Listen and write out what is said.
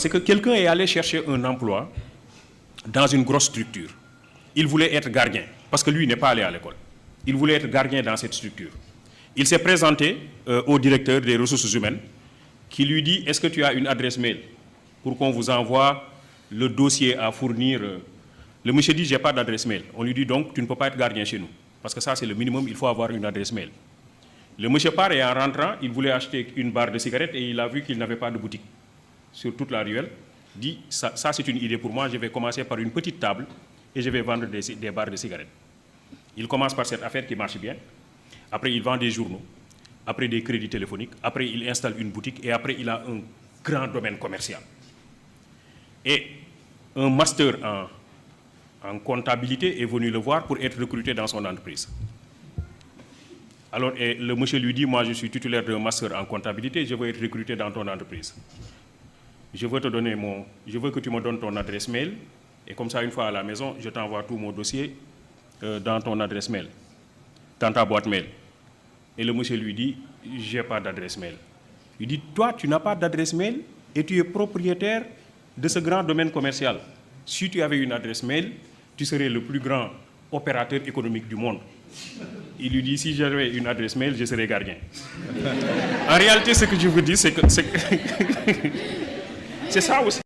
C'est que quelqu'un est allé chercher un emploi dans une grosse structure. Il voulait être gardien, parce que lui n'est pas allé à l'école. Il voulait être gardien dans cette structure. Il s'est présenté au directeur des ressources humaines qui lui dit « Est-ce que tu as une adresse mail pour qu'on vous envoie le dossier à fournir ?» Le monsieur dit « J'ai pas d'adresse mail. » On lui dit donc « Tu ne peux pas être gardien chez nous. Parce que ça, c'est le minimum, il faut avoir une adresse mail. » Le monsieur part et en rentrant, il voulait acheter une barre de cigarettes et il a vu qu'il n'avait pas de boutique sur toute la ruelle. Il dit « Ça c'est une idée pour moi, je vais commencer par une petite table et je vais vendre des barres de cigarettes. » Il commence par cette affaire qui marche bien. Après, il vend des journaux. Après, des crédits téléphoniques. Après, il installe une boutique. Et après, il a un grand domaine commercial. Et un master en comptabilité est venu le voir pour être recruté dans son entreprise. Alors, et le monsieur lui dit, moi, je suis titulaire d'un master en comptabilité, je veux être recruté dans ton entreprise. Je veux que tu me donnes ton adresse mail. Et comme ça, une fois à la maison, je t'envoie tout mon dossier dans ton adresse mail, dans ta boîte mail. Et le monsieur lui dit, j'ai pas d'adresse mail. Il dit, toi, tu n'as pas d'adresse mail et tu es propriétaire de ce grand domaine commercial. Si tu avais une adresse mail, tu serais le plus grand opérateur économique du monde. Il lui dit, si j'avais une adresse mail, je serais gardien. En réalité, ce que je veux dire, c'est que c'est ça aussi.